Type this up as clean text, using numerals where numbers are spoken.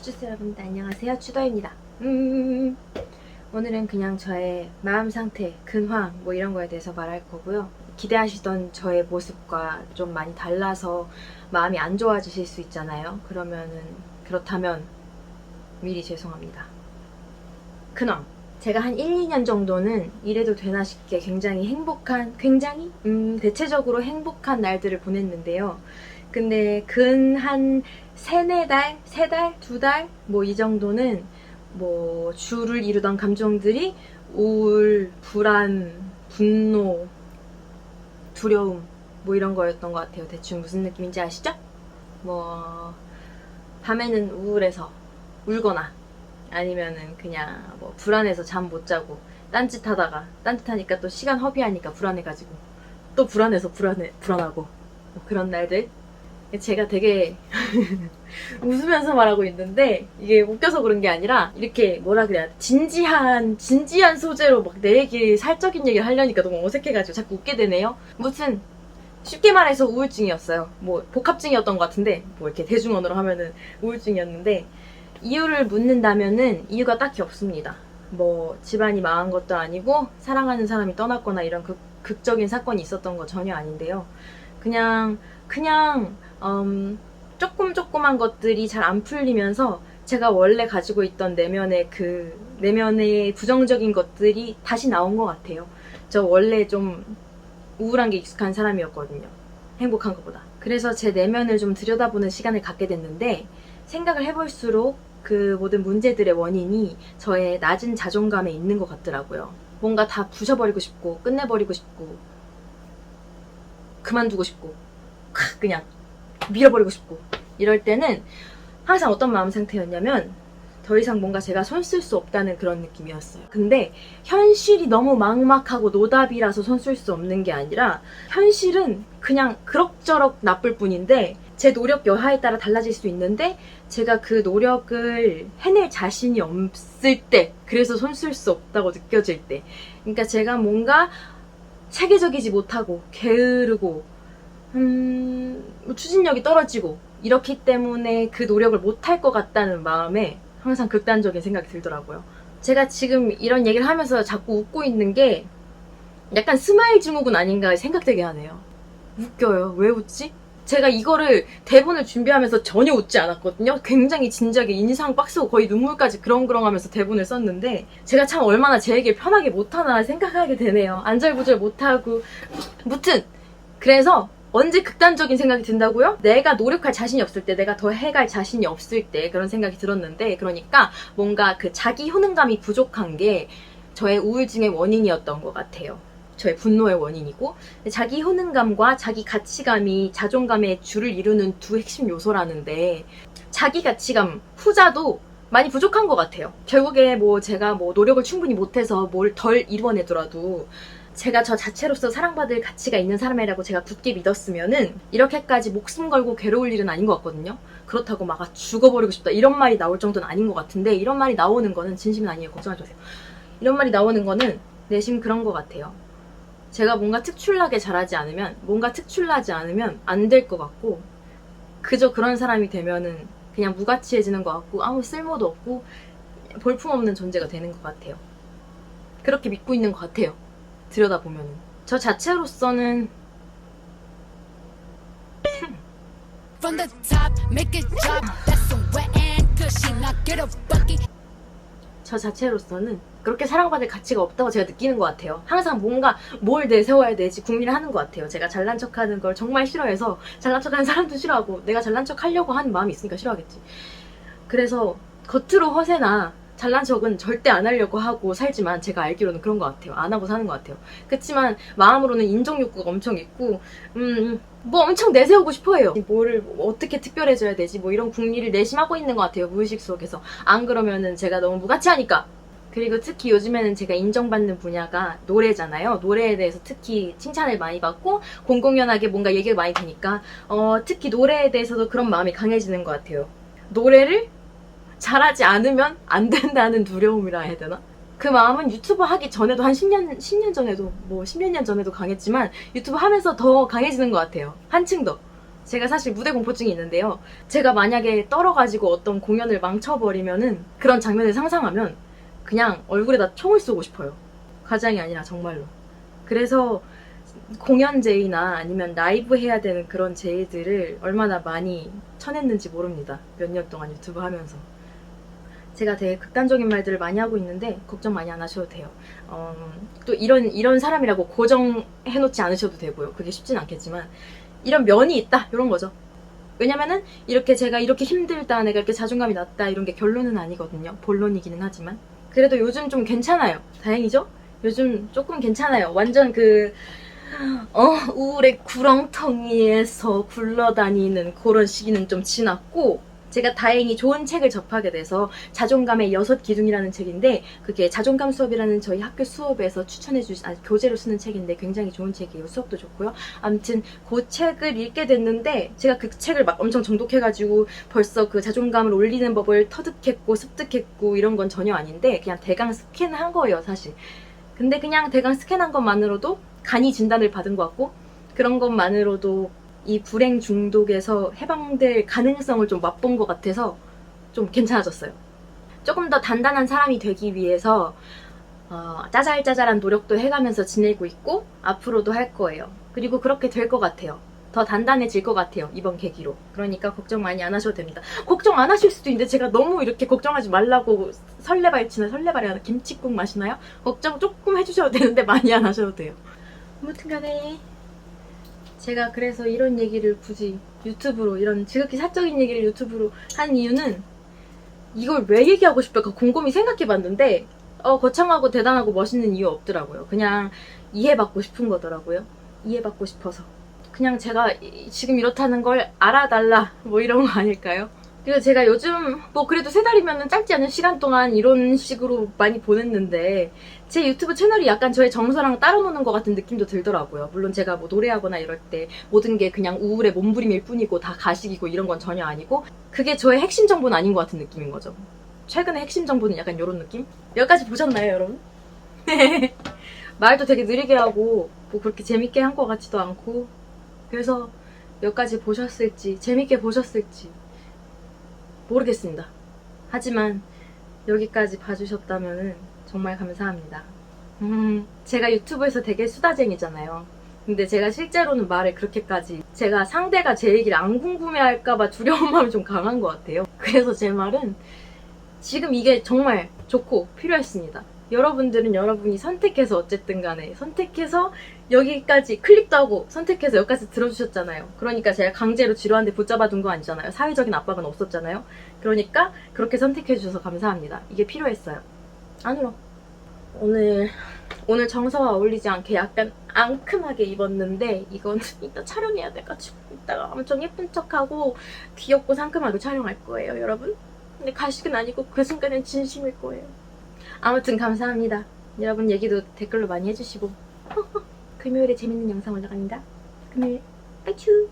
주주 여러분들 안녕하세요. 추더입니다. 오늘은 그냥 저의 마음 상태, 근황 뭐 이런 거에 대해서 말할 거고요. 기대하시던 저의 모습과 좀 많이 달라서 마음이 안 좋아지실 수 있잖아요. 그렇다면 미리 죄송합니다. 근황. 제가 한 1, 2년 정도는 이래도 되나 싶게 대체적으로 행복한 날들을 보냈는데요. 근데 근 한 3-4달, 3달, 2달 뭐 이 정도는 뭐 주를 이루던 감정들이 우울, 불안, 분노, 두려움 뭐 이런 거였던 것 같아요. 대충 무슨 느낌인지 아시죠? 뭐 밤에는 우울해서 울거나 아니면은 그냥 뭐 불안해서 잠 못 자고 딴짓하니까 또 시간 허비하니까 불안해가지고 또 불안해서 불안하고 뭐 그런 날들. 제가 되게 웃으면서 말하고 있는데 이게 웃겨서 그런 게 아니라 이렇게 뭐라 그래야 돼? 진지한 소재로 막 내 얘기 사적인 얘기를 하려니까 너무 어색해가지고 자꾸 웃게 되네요. 무튼 쉽게 말해서 우울증이었어요. 뭐 복합증이었던 것 같은데 뭐 이렇게 대중언어로 하면은 우울증이었는데 이유를 묻는다면은 이유가 딱히 없습니다. 뭐 집안이 망한 것도 아니고 사랑하는 사람이 떠났거나 이런 극적인 사건이 있었던 거 전혀 아닌데요. 그냥 조그만 것들이 잘 안 풀리면서 제가 원래 가지고 있던 내면의 부정적인 것들이 다시 나온 것 같아요. 저 원래 좀 우울한 게 익숙한 사람이었거든요. 행복한 것보다. 그래서 제 내면을 좀 들여다보는 시간을 갖게 됐는데 생각을 해볼수록 그 모든 문제들의 원인이 저의 낮은 자존감에 있는 것 같더라고요. 뭔가 다 부셔버리고 싶고 끝내버리고 싶고 그만두고 싶고 그냥 밀어버리고 싶고 이럴 때는 항상 어떤 마음 상태였냐면 더 이상 뭔가 제가 손 쓸 수 없다는 그런 느낌이었어요. 근데 현실이 너무 막막하고 노답이라서 손 쓸 수 없는 게 아니라 현실은 그냥 그럭저럭 나쁠 뿐인데 제 노력 여하에 따라 달라질 수 있는데 제가 그 노력을 해낼 자신이 없을 때, 그래서 손 쓸 수 없다고 느껴질 때, 그러니까 제가 뭔가 체계적이지 못하고 게으르고 추진력이 떨어지고 이렇기 때문에 그 노력을 못할 것 같다는 마음에 항상 극단적인 생각이 들더라고요. 제가 지금 이런 얘기를 하면서 자꾸 웃고 있는 게 약간 스마일 증후군 아닌가 생각되게 하네요. 웃겨요. 왜 웃지? 제가 이거를 대본을 준비하면서 전혀 웃지 않았거든요. 굉장히 진지하게 인상 빡 쓰고 거의 눈물까지 그렁그렁하면서 대본을 썼는데 제가 참 얼마나 제 얘기를 편하게 못하나 생각하게 되네요. 안절부절 못하고 무튼 그래서 언제 극단적인 생각이 든다고요? 내가 노력할 자신이 없을 때, 내가 더 해갈 자신이 없을 때 그런 생각이 들었는데, 그러니까 뭔가 그 자기 효능감이 부족한 게 저의 우울증의 원인이었던 것 같아요. 저의 분노의 원인이고, 자기 효능감과 자기 가치감이 자존감의 줄을 이루는 두 핵심 요소라는데, 자기 가치감 후자도 많이 부족한 것 같아요. 결국에 뭐 제가 뭐 노력을 충분히 못해서 뭘 덜 이뤄내더라도 제가 저 자체로서 사랑받을 가치가 있는 사람이라고 제가 굳게 믿었으면은 이렇게까지 목숨 걸고 괴로울 일은 아닌 것 같거든요. 그렇다고 막 죽어버리고 싶다 이런 말이 나올 정도는 아닌 것 같은데, 이런 말이 나오는 거는 진심은 아니에요. 걱정하지 마세요. 이런 말이 나오는 거는 내심 그런 것 같아요. 제가 뭔가 특출나지 않으면 안 될 것 같고, 그저 그런 사람이 되면은 그냥 무가치해지는 것 같고 아무 쓸모도 없고 볼품없는 존재가 되는 것 같아요. 그렇게 믿고 있는 것 같아요. 들여다보면은 저 자체로서는 그렇게 사랑받을 가치가 없다고 제가 느끼는 것 같아요. 항상 뭔가 뭘 내세워야 되지 궁리를 하는 것 같아요. 제가 잘난 척하는 걸 정말 싫어해서, 잘난 척하는 사람도 싫어하고 내가 잘난 척하려고 하는 마음이 있으니까 싫어하겠지. 그래서 겉으로 허세나 잘난 척은 절대 안 하려고 하고 살지만 제가 알기로는 그런 것 같아요. 안 하고 사는 것 같아요. 그치만 마음으로는 인정 욕구가 엄청 있고 뭐 엄청 내세우고 싶어 해요. 뭐를 어떻게 특별해져야 되지 뭐 이런 궁리를 내심하고 있는 것 같아요. 무의식 속에서. 안 그러면은 제가 너무 무가치하니까. 그리고 특히 요즘에는 제가 인정받는 분야가 노래잖아요. 노래에 대해서 특히 칭찬을 많이 받고 공공연하게 뭔가 얘기가 많이 되니까 특히 노래에 대해서도 그런 마음이 강해지는 것 같아요. 노래를 잘하지 않으면 안 된다는 두려움이라 해야 되나? 그 마음은 유튜브 하기 전에도 한 10년 전에도 뭐 10몇 년 전에도 강했지만 유튜브 하면서 더 강해지는 것 같아요. 한층 더. 제가 사실 무대 공포증이 있는데요. 제가 만약에 떨어가지고 어떤 공연을 망쳐버리면은 그런 장면을 상상하면 그냥 얼굴에다 총을 쏘고 싶어요. 과장이 아니라 정말로. 그래서 공연 제의나 아니면 라이브 해야 되는 그런 제의들을 얼마나 많이 쳐냈는지 모릅니다. 몇 년 동안 유튜브 하면서. 제가 되게 극단적인 말들을 많이 하고 있는데 걱정 많이 안 하셔도 돼요. 또 이런 사람이라고 고정해놓지 않으셔도 되고요. 그게 쉽진 않겠지만 이런 면이 있다 이런 거죠. 왜냐면은 이렇게 제가 이렇게 힘들다, 내가 이렇게 자존감이 낮다 이런 게 결론은 아니거든요. 본론이기는 하지만 그래도 요즘 좀 괜찮아요. 다행이죠? 요즘 조금 괜찮아요. 완전 우울의 구렁텅이에서 굴러다니는 그런 시기는 좀 지났고, 제가 다행히 좋은 책을 접하게 돼서 자존감의 6기둥이라는 책인데, 그게 자존감 수업이라는 저희 학교 수업에서 교재로 쓰는 책인데 굉장히 좋은 책이에요. 수업도 좋고요. 아무튼 그 책을 읽게 됐는데, 제가 그 책을 막 엄청 정독해가지고 벌써 그 자존감을 올리는 법을 터득했고 습득했고 이런 건 전혀 아닌데, 그냥 대강 스캔한 거예요, 사실. 근데 그냥 대강 스캔한 것만으로도 간이 진단을 받은 것 같고, 그런 것만으로도 이 불행 중독에서 해방될 가능성을 좀 맛본 것 같아서 좀 괜찮아졌어요. 조금 더 단단한 사람이 되기 위해서 짜잘짜잘한 노력도 해가면서 지내고 있고 앞으로도 할 거예요. 그리고 그렇게 될 것 같아요. 더 단단해질 것 같아요. 이번 계기로. 그러니까 걱정 많이 안 하셔도 됩니다. 걱정 안 하실 수도 있는데 제가 너무 이렇게 걱정하지 말라고 설레발이 하나 김칫국 마시나요? 걱정 조금 해주셔도 되는데 많이 안 하셔도 돼요. 아무튼 간에 제가 그래서 이런 얘기를 굳이 유튜브로, 이런 지극히 사적인 얘기를 유튜브로 한 이유는 이걸 왜 얘기하고 싶을까 곰곰이 생각해봤는데 거창하고 대단하고 멋있는 이유 없더라고요. 그냥 이해받고 싶은 거더라고요. 이해받고 싶어서. 그냥 제가 지금 이렇다는 걸 알아달라 뭐 이런 거 아닐까요? 그래서 제가 요즘 그래도 3달이면 짧지 않은 시간 동안 이런 식으로 많이 보냈는데 제 유튜브 채널이 약간 저의 정서랑 따라 노는 것 같은 느낌도 들더라고요. 물론 제가 노래하거나 이럴 때 모든 게 그냥 우울의 몸부림일 뿐이고 다 가식이고 이런 건 전혀 아니고, 그게 저의 핵심 정보는 아닌 것 같은 느낌인 거죠. 최근의 핵심 정보는 약간 이런 느낌? 여기까지 보셨나요, 여러분? 말도 되게 느리게 하고 그렇게 재밌게 한 것 같지도 않고, 그래서 여기까지 보셨을지 재밌게 보셨을지 모르겠습니다. 하지만 여기까지 봐주셨다면 정말 감사합니다. 제가 유튜브에서 되게 수다쟁이잖아요. 근데 제가 실제로는 말을 그렇게까지, 제가 상대가 제 얘기를 안 궁금해할까봐 두려운 마음이 좀 강한 것 같아요. 그래서 제 말은 지금 이게 정말 좋고 필요했습니다. 여러분들은 여러분이 선택해서 어쨌든 간에 선택해서 여기까지 클릭도 하고 선택해서 여기까지 들어주셨잖아요. 그러니까 제가 강제로 지루한데 붙잡아둔 거 아니잖아요. 사회적인 압박은 없었잖아요. 그러니까 그렇게 선택해주셔서 감사합니다. 이게 필요했어요. 안 울어. 오늘 정서와 어울리지 않게 약간 앙큼하게 입었는데 이건 이따 촬영해야 돼가지고 이따가 엄청 예쁜 척하고 귀엽고 상큼하게 촬영할 거예요, 여러분. 근데 가식은 아니고 그 순간엔 진심일 거예요. 아무튼 감사합니다. 여러분 얘기도 댓글로 많이 해주시고 금요일에 재밌는 영상 올라갑니다. 금요일 빠이츄.